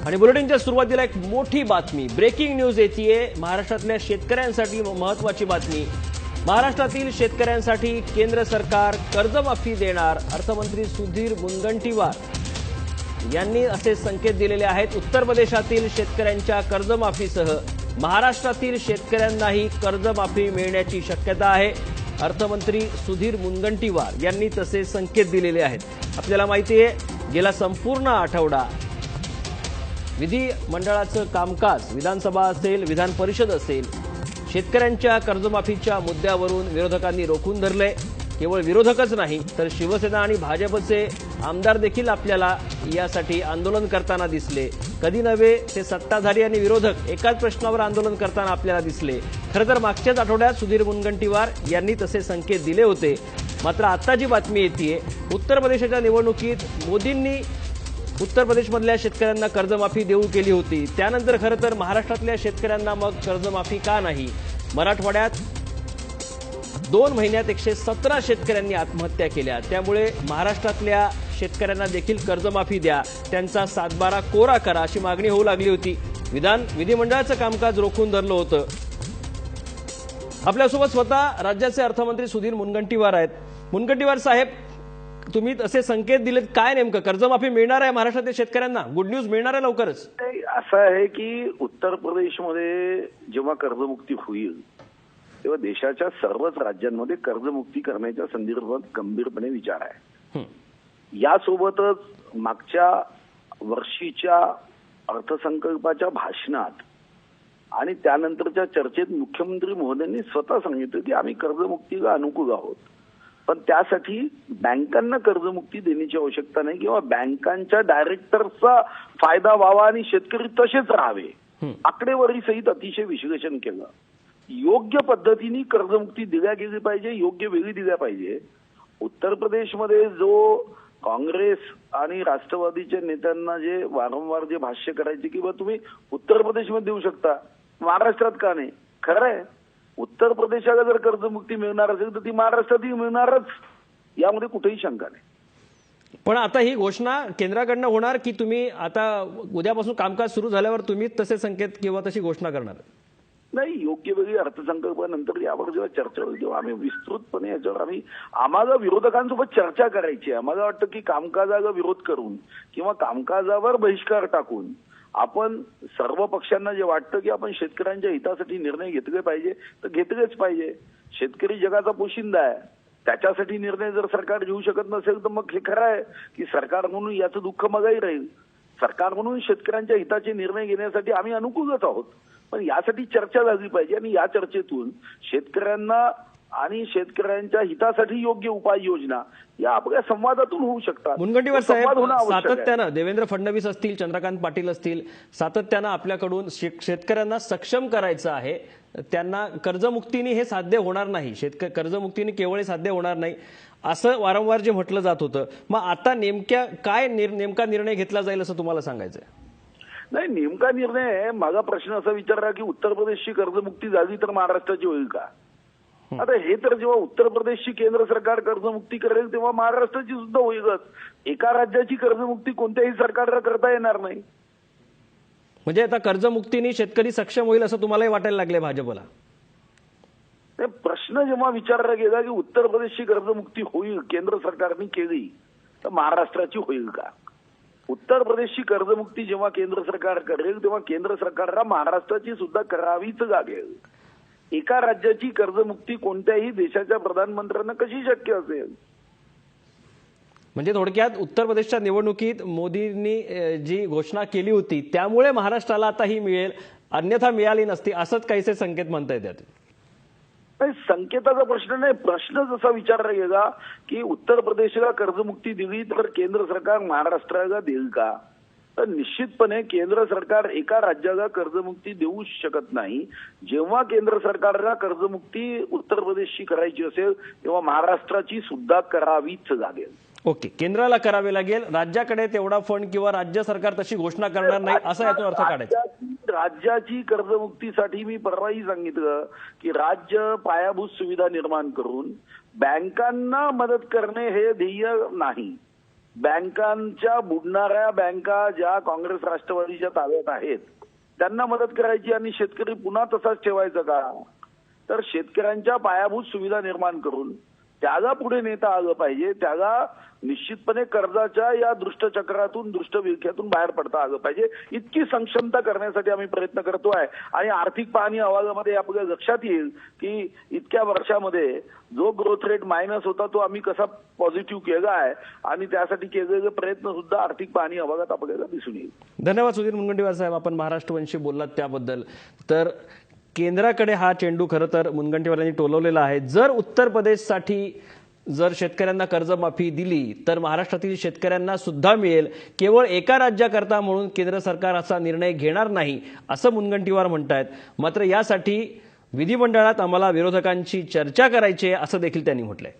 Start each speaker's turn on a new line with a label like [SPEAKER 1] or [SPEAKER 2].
[SPEAKER 1] आणि बुलेटिनच्या सुरुवातीला एक मोठी बातमी, ब्रेकिंग न्यूज येतेय। महाराष्ट्रातल्या शेतकऱ्यांसाठी महत्त्वाची बातमी। महाराष्ट्रातील शेतकऱ्यांसाठी केंद्र सरकार कर्जमाफी देणार। अर्थमंत्री सुधीर मुनगंटीवार यांनी असे संकेत दिलेले आहेत। उत्तर प्रदेशातील शेतकऱ्यांच्या कर्जमाफीसह महाराष्ट्रातील शेतकऱ्यांनाही कर्जमाफी मिळण्याची शक्यता आहे। अर्थमंत्री सुधीर मुनगंटीवार यांनी तसे संकेत दिलेले आहेत। आपल्याला माहिती आहे, गेला संपूर्ण आठवडा विधिमंडळाचं कामकाज, विधानसभा असेल, विधान परिषद असेल, शेतकऱ्यांच्या कर्जमाफीच्या मुद्द्यावरून विरोधकांनी रोखून धरले। केवळ विरोधकच नाही तर शिवसेना आणि भाजपचे आमदार देखील आपल्याला यासाठी आंदोलन करताना दिसले। कधी नव्हे ते सत्ताधारी आणि विरोधक एकाच प्रश्नावर आंदोलन करताना आपल्याला दिसले। खरं तर मागच्याच आठवड्यात सुधीर मुनगंटीवार यांनी तसे संकेत दिले होते। मात्र आता जी बातमी येतेय, उत्तर प्रदेशाच्या निवडणुकीत मोदींनी उत्तर प्रदेशमधल्या शेतकऱ्यांना कर्जमाफी देऊ केली होती। त्यानंतर खरं तर महाराष्ट्रातल्या शेतकऱ्यांना मग कर्जमाफी का नाही? मराठवाड्यात 2 महिन्यात 117 शेतकऱ्यांनी आत्महत्या केल्या। त्यामुळे महाराष्ट्रातल्या शेतकऱ्यांना देखील कर्जमाफी द्या, त्यांचा 7/12 कोरा करा अशी मागणी होऊ लागली होती। विधिमंडळाचं कामकाज रोखून धरलं होतं। आपल्यासोबत स्वतः राज्याचे अर्थमंत्री सुधीर मुनगंटीवार आहेत। मुनगंटीवार साहेब, तुम्ही असे संकेत दिलेत, काय नेमकं कर्जमाफी मिळणार आहे महाराष्ट्रातील शेतकऱ्यांना? गुड न्यूज मिळणार आहे लवकरच?
[SPEAKER 2] असं आहे की उत्तर प्रदेशमध्ये जेव्हा कर्जमुक्ती होईल तेव्हा देशाच्या सर्वच राज्यांमध्ये कर्जमुक्ती करण्याच्या संदर्भात गंभीरपणे विचार आहे। यासोबतच मागच्या वर्षीच्या अर्थसंकल्पाच्या भाषणात आणि त्यानंतरच्या चर्चेत मुख्यमंत्री महोदयांनी स्वतः सांगितलं की आम्ही कर्जमुक्तीला अनुकूल आहोत, पण त्यासाठी बँकांना कर्जमुक्ती देण्याची आवश्यकता नाही किंवा बँकांच्या डायरेक्टर्सचा फायदा व्हावा आणि शेतकरी तसेच राहावे। आकडेवारी सहित अतिशय विश्लेषण केलं। योग्य पद्धतीने कर्जमुक्ती दिल्या गेली पाहिजे, योग्य वेळी दिल्या पाहिजे। उत्तर प्रदेशमध्ये जो काँग्रेस आणि राष्ट्रवादीच्या नेत्यांना जे वारंवार जे भाष्य करायचे की बा तुम्ही उत्तर प्रदेशमध्ये देऊ शकता, महाराष्ट्रात का नाही? खरं आहे, उत्तर प्रदेशाला जर कर्जमुक्ती मिळणार असेल तर ती महाराष्ट्रातही मिळणारच, यामध्ये कुठेही शंका नाही।
[SPEAKER 1] पण आता ही घोषणा केंद्राकडनं होणार की तुम्ही आता उद्यापासून कामकाज सुरू झाल्यावर तुम्ही तसे संकेत किंवा तशी घोषणा करणार?
[SPEAKER 2] नाही, योग्य वेळी अर्थसंकल्पानंतर यावर जेव्हा चर्चा होईल तेव्हा आम्ही विस्तृतपणे याच्यावर आम्हाला विरोधकांसोबत चर्चा करायची आहे। आम्हाला वाटतं की कामकाजाला विरोध करून किंवा कामकाजावर बहिष्कार टाकून आपण सर्व पक्षांना जे वाटतं की आपण शेतकऱ्यांच्या हितासाठी निर्णय घेतले पाहिजे तर घेतलेच पाहिजे। शेतकरी जगाचा पोशिंदा आहे, त्याच्यासाठी निर्णय जर सरकार घेऊ शकत नसेल तर मग हे खरं आहे की सरकार म्हणून याचं दुःख मगाही राहील। सरकार म्हणून शेतकऱ्यांच्या हिताचे निर्णय घेण्यासाठी आम्ही अनुकूलच आहोत, पण यासाठी चर्चा झाली पाहिजे आणि या चर्चेतून शेतकऱ्यांना आणि शेतकऱ्यांच्या हितासाठी योग्य उपाययोजना या आपल्या संवादातून होऊ शकतात।
[SPEAKER 1] मुनगंटीवार साहेब, सातत्यानं देवेंद्र फडणवीस असतील, चंद्रकांत पाटील असतील, सातत्यानं आपल्याकडून शेतकऱ्यांना सक्षम करायचं आहे। त्यांना कर्जमुक्तीने हे साध्य होणार नाही, कर्जमुक्तीने केवळ साध्य होणार नाही असं वारंवार जे म्हटलं जात होतं। मग आता नेमका निर्णय घेतला जाईल असं तुम्हाला सांगायचंय?
[SPEAKER 2] नाही, नेमका निर्णय माझा प्रश्न असा विचारला की उत्तर प्रदेशची कर्जमुक्ती झाली तर महाराष्ट्राची होईल का? आता हे तर जेव्हा उत्तर प्रदेशची केंद्र सरकार कर्जमुक्ती करेल तेव्हा महाराष्ट्राची सुद्धा होईलच। एका राज्याची कर्जमुक्ती कोणत्याही सरकारला करता येणार नाही।
[SPEAKER 1] म्हणजे आता कर्जमुक्तीने शेतकरी सक्षम होईल असं तुम्हालाही वाटायला लागले भाजपला?
[SPEAKER 2] प्रश्न जेव्हा विचारला गेला की उत्तर प्रदेशची कर्जमुक्ती होईल, केंद्र सरकारने केली तर महाराष्ट्राची होईल का? उत्तर प्रदेशची कर्जमुक्ती जेव्हा केंद्र सरकार करेल तेव्हा केंद्र सरकारला महाराष्ट्राची सुद्धा करावीच लागेल। एका राज्याची कर्जमुक्ती कोणत्याही देशाच्या प्रधानमंत्र्यांना कशी शक्य असेल?
[SPEAKER 1] म्हणजे थोडक्यात उत्तर प्रदेशच्या निवडणुकीत मोदींनी जी घोषणा केली होती त्यामुळे महाराष्ट्राला आता ही मिळेल, अन्यथा मिळाली नसती, असंच काहीसे संकेत म्हणता येतात?
[SPEAKER 2] नाही, संकेताचा प्रश्न नाही। प्रश्न जसा विचारला गेला की उत्तर प्रदेशला कर्जमुक्ती दिली तर केंद्र सरकार महाराष्ट्राला देईल का? तर निश्चितपणे केंद्र सरकार एका राज्याला कर्जमुक्ती देऊ शकत नाही। जेव्हा केंद्र सरकारला कर्जमुक्ती उत्तर प्रदेशची करायची असेल तेव्हा महाराष्ट्राची सुद्धा करावीच लागेल।
[SPEAKER 1] ओके, केंद्राला करावे लागेल, राज्याकडे तेवढा फंड किंवा राज्य सरकार तशी घोषणा करणार नाही असा यातून अर्थ काढायचा?
[SPEAKER 2] राज्याची कर्जमुक्तीसाठी मी परवाही सांगितलं की राज्य पायाभूत सुविधा निर्माण करून बँकांना मदत करणे हे ध्येय नाही। बँकांच्या बुडणाऱ्या बँका ज्या काँग्रेस राष्ट्रवादीच्या ताब्यात आहेत त्यांना मदत करायची आणि शेतकरी पुन्हा तसाच ठेवायचा का? तर शेतकऱ्यांच्या पायाभूत सुविधा निर्माण करून त्याला पुढे नेता आलं पाहिजे. त्याला निश्चितपणे कर्जाच्या या दुष्टचक्रातून दुष्टविळख्यातून बाहेर पडता आलं पाहिजे. इतकी सक्षमता करण्यासाठी आम्ही प्रयत्न करतो आहे. आणि आर्थिक पाहणी अहवालामध्ये आपल्या लक्षात येईल की इतक्या वर्षामध्ये जो ग्रोथ रेट मायनस होता तो आम्ही कसा पॉझिटिव्ह केला आहे आणि त्यासाठी केलेले प्रयत्न सुद्धा आर्थिक पाहणी अहवालात आपल्याला दिसून येईल.
[SPEAKER 1] धन्यवाद सुधीर मुनगंटीवार साहेब, आपण महाराष्ट्रवंशी बोललात त्याबद्दल. तर केंद्राकडे हा चेंडू खरं तर मुनगंटीवारांनी टोलवलेला आहे. जर उत्तर प्रदेशसाठी जर शेतकऱ्यांना कर्जमाफी दिली तर महाराष्ट्रातील शेतकऱ्यांना सुद्धा मिळेल. केवळ एका राज्याकरता म्हणून केंद्र सरकार असा निर्णय घेणार नाही असं मुनगंटीवार म्हणतायत. मात्र यासाठी विधिमंडळात आम्हाला विरोधकांची चर्चा करायची आहे असं देखील त्यांनी म्हटलंय.